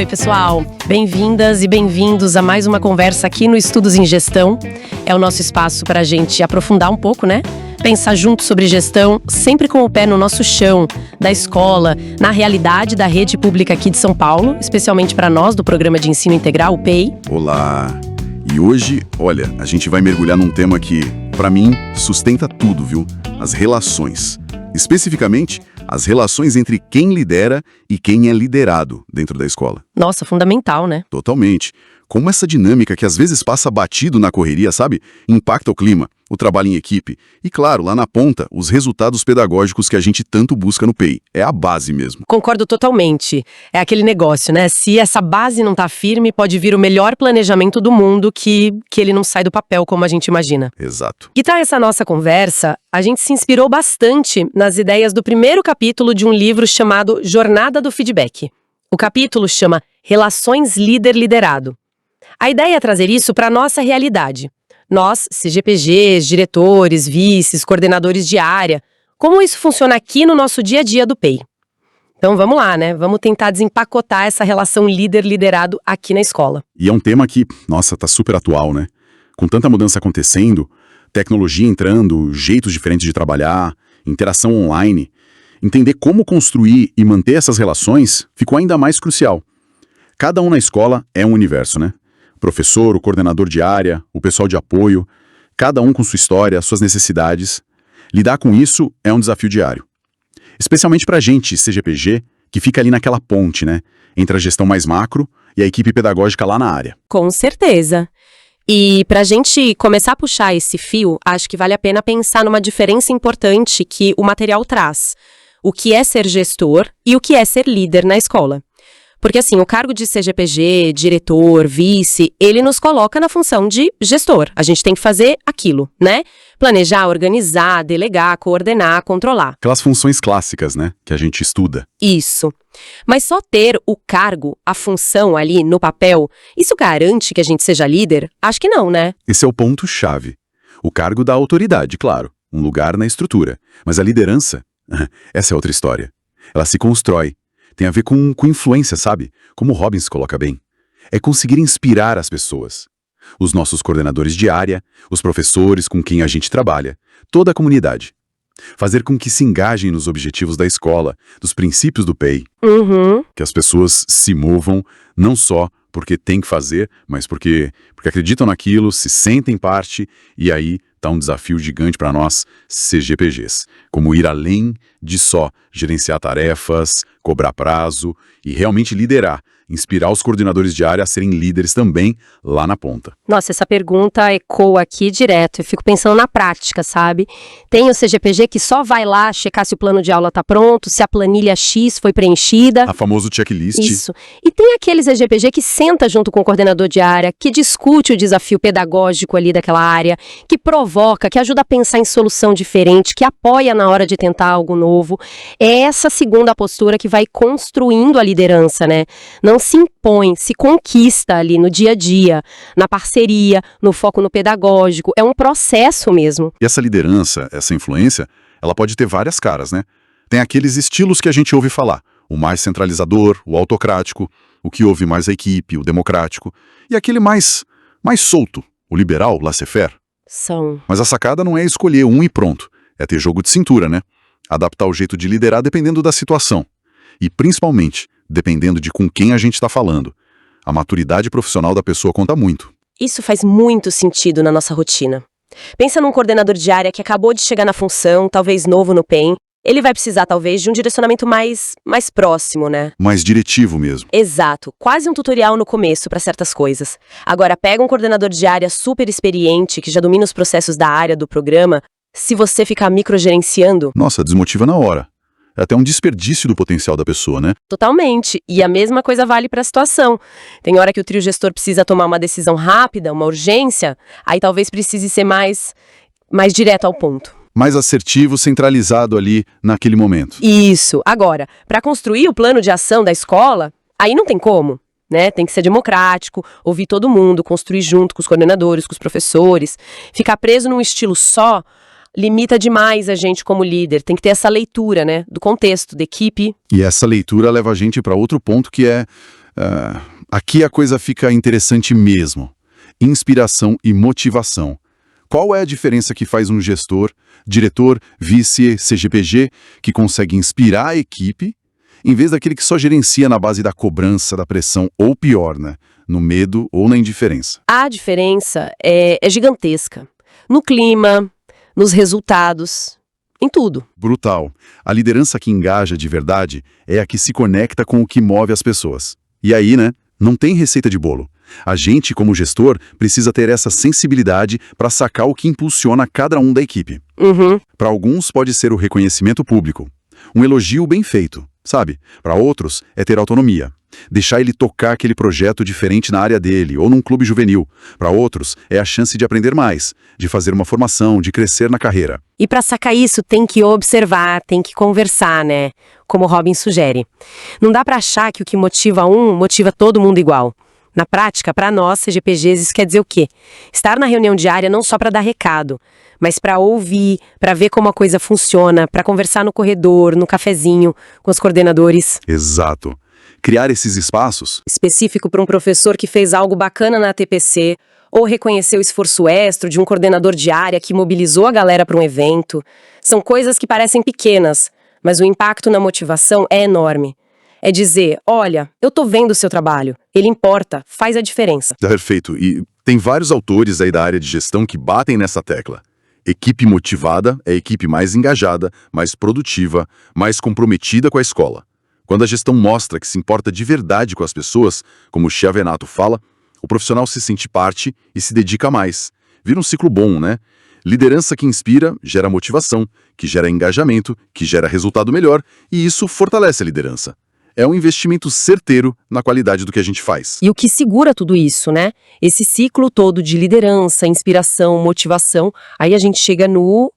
Oi, pessoal. Bem-vindas e bem-vindos a mais uma conversa aqui no Estudos em Gestão. É o nosso espaço para a gente aprofundar um pouco, né? Pensar junto sobre gestão, sempre com o pé no nosso chão, da escola, na realidade da rede pública aqui de São Paulo, especialmente para nós do Programa de Ensino Integral, o PEI. Olá! E hoje, olha, a gente vai mergulhar num tema que, para mim, sustenta tudo, viu? As relações. Especificamente, as relações entre quem lidera e quem é liderado dentro da escola. Nossa, fundamental, né? Totalmente. Como essa dinâmica que às vezes passa batido na correria, sabe? Impacta o clima, o trabalho em equipe e, claro, lá na ponta, os resultados pedagógicos que a gente tanto busca no PEI. É a base mesmo. Concordo totalmente. É aquele negócio, né? Se essa base não tá firme, pode vir o melhor planejamento do mundo que ele não sai do papel como a gente imagina. Exato. E tá essa nossa conversa, a gente se inspirou bastante nas ideias do primeiro capítulo de um livro chamado Jornada do Feedback. O capítulo chama Relações Líder-Liderado. A ideia é trazer isso para a nossa realidade. Nós, CGPGs, diretores, vices, coordenadores de área, como isso funciona aqui no nosso dia a dia do PEI. Então vamos lá, né? Vamos tentar desempacotar essa relação líder-liderado aqui na escola. E é um tema que, nossa, tá super atual, né? Com tanta mudança acontecendo, tecnologia entrando, jeitos diferentes de trabalhar, interação online, entender como construir e manter essas relações ficou ainda mais crucial. Cada um na escola é um universo, né? O professor, o coordenador de área, o pessoal de apoio, cada um com sua história, suas necessidades. Lidar com isso é um desafio diário. Especialmente pra gente, CGPG, que fica ali naquela ponte, né? Entre a gestão mais macro e a equipe pedagógica lá na área. Com certeza. E pra gente começar a puxar esse fio, acho que vale a pena pensar numa diferença importante que o material traz. O que é ser gestor e o que é ser líder na escola. Porque assim, o cargo de CGPG, diretor, vice, ele nos coloca na função de gestor. A gente tem que fazer aquilo, né? Planejar, organizar, delegar, coordenar, controlar. Aquelas funções clássicas, né? Que a gente estuda. Isso. Mas só ter o cargo, a função ali no papel, isso garante que a gente seja líder? Acho que não, né? Esse é o ponto-chave. O cargo dá autoridade, claro. Um lugar na estrutura. Mas a liderança, essa é outra história. Ela se constrói. Tem a ver com influência, sabe? Como o Robbins coloca bem. É conseguir inspirar as pessoas. Os nossos coordenadores de área, os professores com quem a gente trabalha, toda a comunidade. Fazer com que se engajem nos objetivos da escola, dos princípios do PEI. Que as pessoas se movam, não só porque tem que fazer, mas porque acreditam naquilo, se sentem parte, e aí tá um desafio gigante para nós, CGPGs. Como ir além de só gerenciar tarefas, cobrar prazo e realmente liderar, inspirar os coordenadores de área a serem líderes também lá na ponta. Nossa, essa pergunta ecoa aqui direto. Eu fico pensando na prática, sabe? Tem o CGPG que só vai lá checar se o plano de aula tá pronto, se a planilha X foi preenchida. A famoso checklist. Isso. E tem aquele CGPG que senta junto com o coordenador de área, que discute o desafio pedagógico ali daquela área, que provoca, que ajuda a pensar em solução diferente, que apoia na hora de tentar algo novo. É essa segunda postura que vai construindo a liderança, né? Não se impõe, se conquista ali no dia a dia, na parceria, no foco no pedagógico. É um processo mesmo. E essa liderança, essa influência, ela pode ter várias caras, né? Tem aqueles estilos que a gente ouve falar. O mais centralizador, o autocrático, o que ouve mais a equipe, o democrático. E aquele mais solto, o liberal, laissez-faire. Mas a sacada não é escolher um e pronto. É ter jogo de cintura, né? Adaptar o jeito de liderar dependendo da situação. E, principalmente, dependendo de com quem a gente está falando. A maturidade profissional da pessoa conta muito. Isso faz muito sentido na nossa rotina. Pensa num coordenador de área que acabou de chegar na função, talvez novo no PEI. Ele vai precisar, talvez, de um direcionamento mais próximo, né? Mais diretivo mesmo. Exato. Quase um tutorial no começo para certas coisas. Agora, pega um coordenador de área super experiente, que já domina os processos da área, do programa. Se você ficar microgerenciando... Nossa, desmotiva na hora. É até um desperdício do potencial da pessoa, né? Totalmente. E a mesma coisa vale para a situação. Tem hora que o trio gestor precisa tomar uma decisão rápida, uma urgência, aí talvez precise ser mais direto ao ponto. Mais assertivo, centralizado ali naquele momento. Isso. Agora, para construir o plano de ação da escola, aí não tem como, né? Tem que ser democrático, ouvir todo mundo, construir junto com os coordenadores, com os professores. Ficar preso num estilo só limita demais a gente como líder. Tem que ter essa leitura, né, do contexto, da equipe. E essa leitura leva a gente para outro ponto que é Aqui a coisa fica interessante mesmo. Inspiração e motivação. Qual é a diferença que faz um gestor, diretor, vice, CGPG, que consegue inspirar a equipe, em vez daquele que só gerencia na base da cobrança, da pressão, ou pior, né? No medo ou na indiferença? A diferença é gigantesca. No clima, nos resultados, em tudo. Brutal. A liderança que engaja de verdade é a que se conecta com o que move as pessoas. E aí, né? Não tem receita de bolo. A gente, como gestor, precisa ter essa sensibilidade para sacar o que impulsiona cada um da equipe. Para alguns pode ser o reconhecimento público, um elogio bem feito, sabe? Para outros é ter autonomia, deixar ele tocar aquele projeto diferente na área dele ou num clube juvenil. Para outros é a chance de aprender mais, de fazer uma formação, de crescer na carreira. E para sacar isso tem que observar, tem que conversar, né? Como o Robin sugere. Não dá para achar que o que motiva um motiva todo mundo igual. Na prática, para nós, CGPGs, isso quer dizer o quê? Estar na reunião diária não só para dar recado, mas para ouvir, para ver como a coisa funciona, para conversar no corredor, no cafezinho, com os coordenadores. Exato. Criar esses espaços Específico para um professor que fez algo bacana na TPC, ou reconhecer o esforço extra de um coordenador de área que mobilizou a galera para um evento. São coisas que parecem pequenas, mas o impacto na motivação é enorme. É dizer, olha, eu tô vendo o seu trabalho, ele importa, faz a diferença. Perfeito. E tem vários autores aí da área de gestão que batem nessa tecla. Equipe motivada é a equipe mais engajada, mais produtiva, mais comprometida com a escola. Quando a gestão mostra que se importa de verdade com as pessoas, como o Chiavenato fala, o profissional se sente parte e se dedica mais. Vira um ciclo bom, né? Liderança que inspira gera motivação, que gera engajamento, que gera resultado melhor, e isso fortalece a liderança. É um investimento certeiro na qualidade do que a gente faz. E o que segura tudo isso, né? Esse ciclo todo de liderança, inspiração, motivação, aí a gente chega no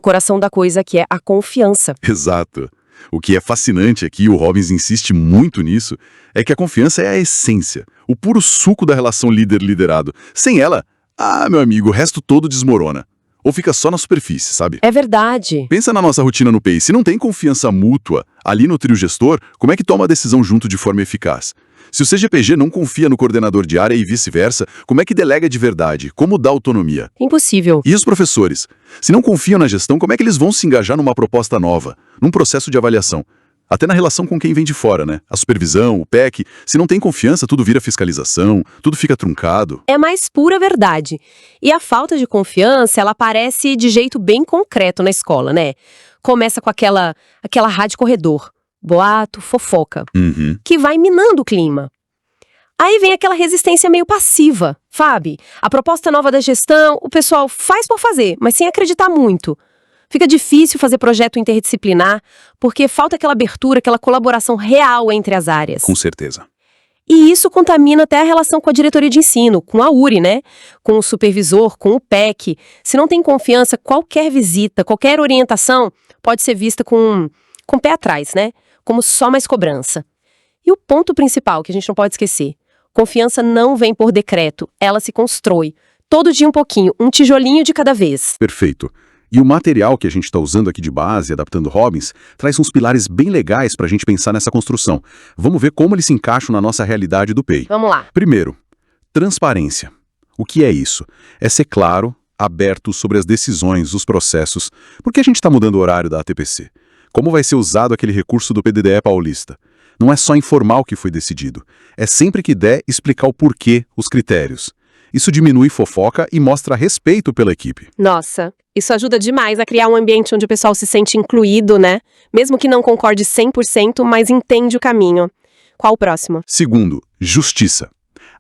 coração da coisa, que é a confiança. Exato. O que é fascinante aqui, o Robbins insiste muito nisso, é que a confiança é a essência, o puro suco da relação líder-liderado. Sem ela, meu amigo, o resto todo desmorona. Ou fica só na superfície, sabe? É verdade. Pensa na nossa rotina no PEI. Se não tem confiança mútua ali no trio gestor, como é que toma a decisão junto de forma eficaz? Se o CGPG não confia no coordenador de área e vice-versa, como é que delega de verdade? Como dá autonomia? Impossível. E os professores? Se não confiam na gestão, como é que eles vão se engajar numa proposta nova, num processo de avaliação? Até na relação com quem vem de fora, né? A supervisão, o PEC. Se não tem confiança, tudo vira fiscalização, tudo fica truncado. É mais pura verdade. E a falta de confiança, ela aparece de jeito bem concreto na escola, né? Começa com aquela rádio corredor, boato, fofoca, que vai minando o clima. Aí vem aquela resistência meio passiva, sabe? A proposta nova da gestão, o pessoal faz por fazer, mas sem acreditar muito. Fica difícil fazer projeto interdisciplinar, porque falta aquela abertura, aquela colaboração real entre as áreas. Com certeza. E isso contamina até a relação com a diretoria de ensino, com a URI, né? Com o supervisor, com o PEC. Se não tem confiança, qualquer visita, qualquer orientação pode ser vista com o pé atrás, né? Como só mais cobrança. E o ponto principal que a gente não pode esquecer: confiança não vem por decreto, ela se constrói. Todo dia um pouquinho, um tijolinho de cada vez. Perfeito. E o material que a gente está usando aqui de base, adaptando Robbins, traz uns pilares bem legais para a gente pensar nessa construção. Vamos ver como eles se encaixam na nossa realidade do PEI. Vamos lá. Primeiro, transparência. O que é isso? É ser claro, aberto sobre as decisões, os processos. Por que a gente está mudando o horário da ATPC? Como vai ser usado aquele recurso do PDDE paulista? Não é só informar o que foi decidido. É sempre que der explicar o porquê, os critérios. Isso diminui fofoca e mostra respeito pela equipe. Nossa, isso ajuda demais a criar um ambiente onde o pessoal se sente incluído, né? Mesmo que não concorde 100%, mas entende o caminho. Qual o próximo? Segundo, justiça.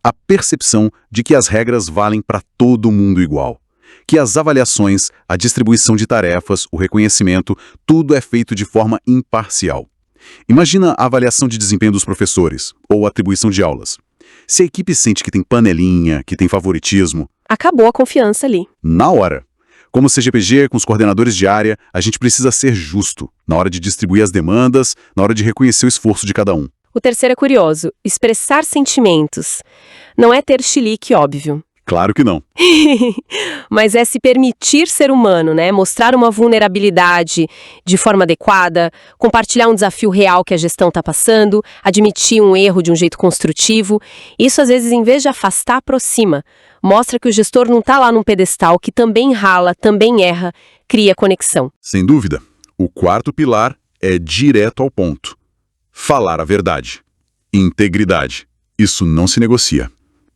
A percepção de que as regras valem para todo mundo igual. Que as avaliações, a distribuição de tarefas, o reconhecimento, tudo é feito de forma imparcial. Imagina a avaliação de desempenho dos professores, ou atribuição de aulas. Se a equipe sente que tem panelinha, que tem favoritismo... Acabou a confiança ali. Na hora. Como CGPG, com os coordenadores de área, a gente precisa ser justo na hora de distribuir as demandas, na hora de reconhecer o esforço de cada um. O terceiro é curioso: expressar sentimentos. Não é ter chilique, óbvio. Claro que não. Mas é se permitir ser humano, né? Mostrar uma vulnerabilidade de forma adequada, compartilhar um desafio real que a gestão está passando, admitir um erro de um jeito construtivo. Isso, às vezes, em vez de afastar, aproxima. Mostra que o gestor não está lá num pedestal, que também rala, também erra, cria conexão. Sem dúvida. O quarto pilar é direto ao ponto. Falar a verdade. Integridade. Isso não se negocia.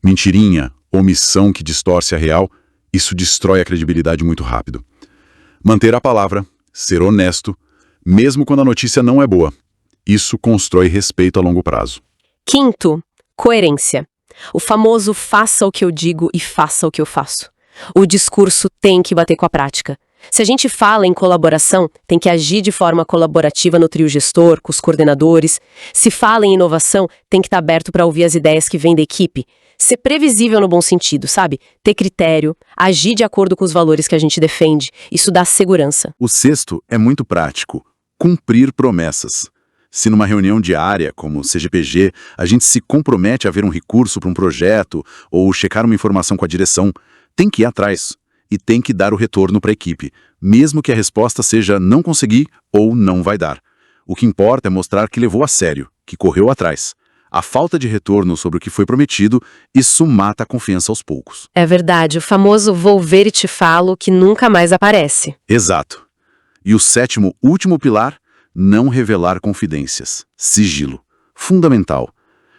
Mentirinha, omissão que distorce a real, isso destrói a credibilidade muito rápido. Manter a palavra, ser honesto, mesmo quando a notícia não é boa. Isso constrói respeito a longo prazo. Quinto, coerência. O famoso faça o que eu digo e faça o que eu faço. O discurso tem que bater com a prática. Se a gente fala em colaboração, tem que agir de forma colaborativa no trio gestor, com os coordenadores. Se fala em inovação, tem que estar aberto para ouvir as ideias que vêm da equipe. Ser previsível no bom sentido, sabe? Ter critério, agir de acordo com os valores que a gente defende. Isso dá segurança. O sexto é muito prático. Cumprir promessas. Se numa reunião diária, como CGPG, a gente se compromete a ver um recurso para um projeto ou checar uma informação com a direção, tem que ir atrás. E tem que dar o retorno para a equipe, mesmo que a resposta seja não conseguir ou não vai dar. O que importa é mostrar que levou a sério, que correu atrás. A falta de retorno sobre o que foi prometido, isso mata a confiança aos poucos. É verdade, o famoso vou ver e te falo que nunca mais aparece. Exato. E o sétimo, último pilar, não revelar confidências. Sigilo. Fundamental.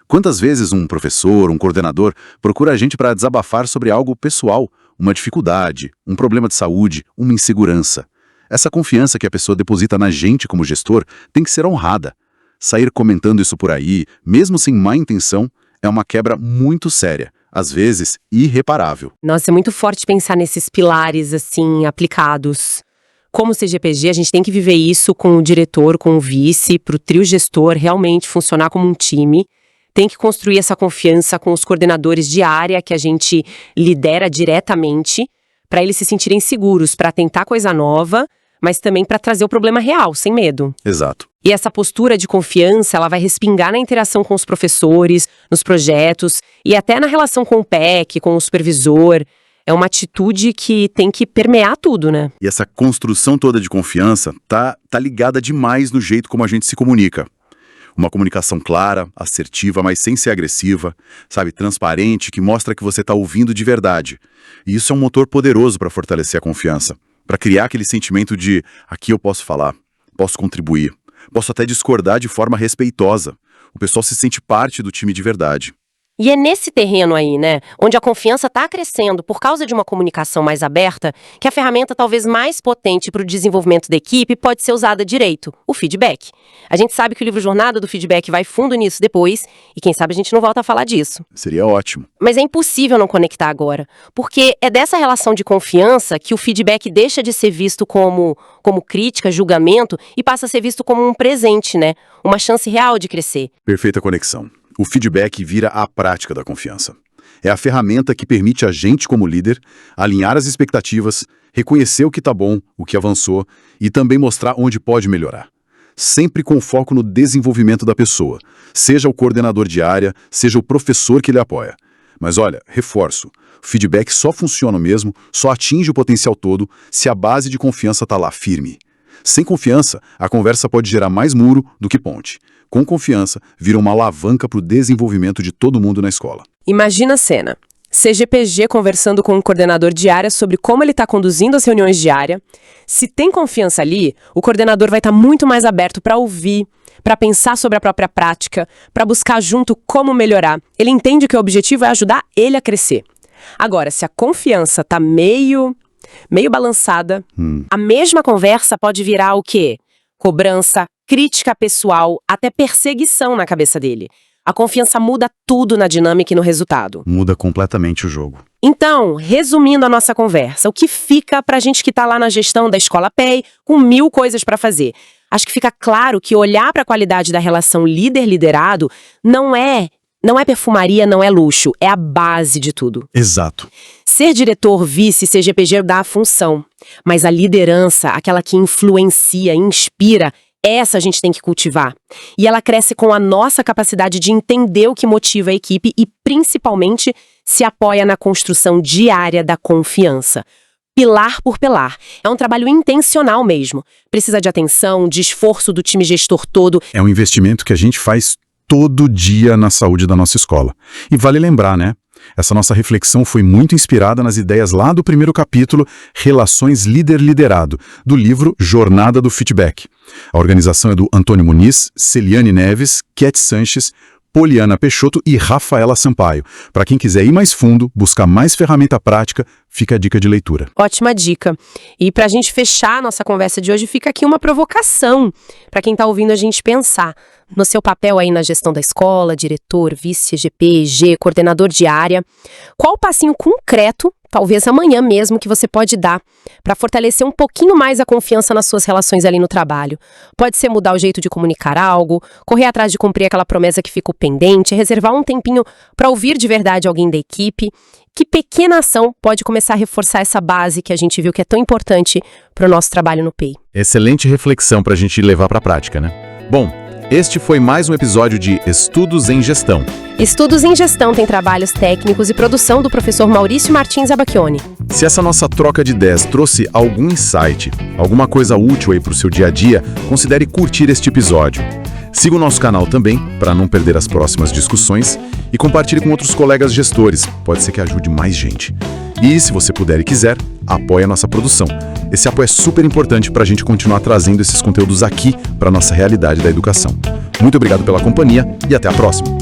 Quantas vezes um professor, um coordenador, procura a gente para desabafar sobre algo pessoal, uma dificuldade, um problema de saúde, uma insegurança. Essa confiança que a pessoa deposita na gente como gestor tem que ser honrada. Sair comentando isso por aí, mesmo sem má intenção, é uma quebra muito séria, às vezes irreparável. Nossa, é muito forte pensar nesses pilares, assim, aplicados. Como CGPG, a gente tem que viver isso com o diretor, com o vice, para o trio gestor realmente funcionar como um time. Tem que construir essa confiança com os coordenadores de área que a gente lidera diretamente, para eles se sentirem seguros, para tentar coisa nova, mas também para trazer o problema real, sem medo. Exato. E essa postura de confiança, ela vai respingar na interação com os professores, nos projetos e até na relação com o PEC, com o supervisor. É uma atitude que tem que permear tudo, né? E essa construção toda de confiança tá ligada demais no jeito como a gente se comunica. Uma comunicação clara, assertiva, mas sem ser agressiva, sabe, transparente, que mostra que você está ouvindo de verdade. E isso é um motor poderoso para fortalecer a confiança, para criar aquele sentimento de aqui eu posso falar, posso contribuir, posso até discordar de forma respeitosa. O pessoal se sente parte do time de verdade. E é nesse terreno aí, né, onde a confiança está crescendo por causa de uma comunicação mais aberta, que a ferramenta talvez mais potente para o desenvolvimento da equipe pode ser usada direito, o feedback. A gente sabe que o livro Jornada do Feedback vai fundo nisso depois, e quem sabe a gente não volta a falar disso. Seria ótimo. Mas é impossível não conectar agora, porque é dessa relação de confiança que o feedback deixa de ser visto como crítica, julgamento, e passa a ser visto como um presente, né, uma chance real de crescer. Perfeita conexão. O feedback vira a prática da confiança. É a ferramenta que permite a gente, como líder, alinhar as expectativas, reconhecer o que está bom, o que avançou e também mostrar onde pode melhorar. Sempre com foco no desenvolvimento da pessoa, seja o coordenador de área, seja o professor que ele apoia. Mas olha, reforço, o feedback só funciona mesmo, só atinge o potencial todo se a base de confiança está lá firme. Sem confiança, a conversa pode gerar mais muro do que ponte. Com confiança, vira uma alavanca para o desenvolvimento de todo mundo na escola. Imagina a cena. CGPG conversando com um coordenador de área sobre como ele está conduzindo as reuniões de área. Se tem confiança ali, o coordenador vai estar muito mais aberto para ouvir, para pensar sobre a própria prática, para buscar junto como melhorar. Ele entende que o objetivo é ajudar ele a crescer. Agora, se a confiança está meio balançada, a mesma conversa pode virar o quê? Cobrança, crítica pessoal, até perseguição na cabeça dele. A confiança muda tudo na dinâmica e no resultado. Muda completamente o jogo. Então, resumindo a nossa conversa, o que fica pra gente que tá lá na gestão da escola PEI, com 1000 coisas pra fazer? Acho que fica claro que olhar pra qualidade da relação líder-liderado não é perfumaria, não é luxo, é a base de tudo. Exato. Ser diretor, vice, CGPG dá a função, mas a liderança, aquela que influencia, inspira, Essa a gente tem que cultivar. E ela cresce com a nossa capacidade de entender o que motiva a equipe e, principalmente, se apoia na construção diária da confiança. Pilar por pilar. É um trabalho intencional mesmo. Precisa de atenção, de esforço do time gestor todo. É um investimento que a gente faz todo dia na saúde da nossa escola. E vale lembrar, né? Essa nossa reflexão foi muito inspirada nas ideias lá do primeiro capítulo, Relações Líder-Liderado, do livro Jornada do Feedback. A organização é do Antônio Muniz, Celiane Neves, Cat Sanches, Poliana Peixoto e Rafaela Sampaio. Para quem quiser ir mais fundo, buscar mais ferramenta prática, fica a dica de leitura. Ótima dica. E para a gente fechar a nossa conversa de hoje, fica aqui uma provocação para quem está ouvindo a gente pensar. No seu papel aí na gestão da escola, diretor, vice, GP, EG, coordenador de área, qual o passinho concreto, talvez amanhã mesmo, que você pode dar para fortalecer um pouquinho mais a confiança nas suas relações ali no trabalho? Pode ser mudar o jeito de comunicar algo, correr atrás de cumprir aquela promessa que ficou pendente, reservar um tempinho para ouvir de verdade alguém da equipe. Que pequena ação pode começar a reforçar essa base que a gente viu que é tão importante para o nosso trabalho no PEI? Excelente reflexão para a gente levar para a prática, né? Bom, este foi mais um episódio de Estudos em Gestão. Estudos em Gestão tem trabalhos técnicos e produção do professor Maurício Martins Abacchioni. Se essa nossa troca de ideias trouxe algum insight, alguma coisa útil aí para o seu dia a dia, considere curtir este episódio. Siga o nosso canal também, para não perder as próximas discussões, e compartilhe com outros colegas gestores, pode ser que ajude mais gente. E, se você puder e quiser, apoie a nossa produção. Esse apoio é super importante para a gente continuar trazendo esses conteúdos aqui para a nossa realidade da educação. Muito obrigado pela companhia e até a próxima!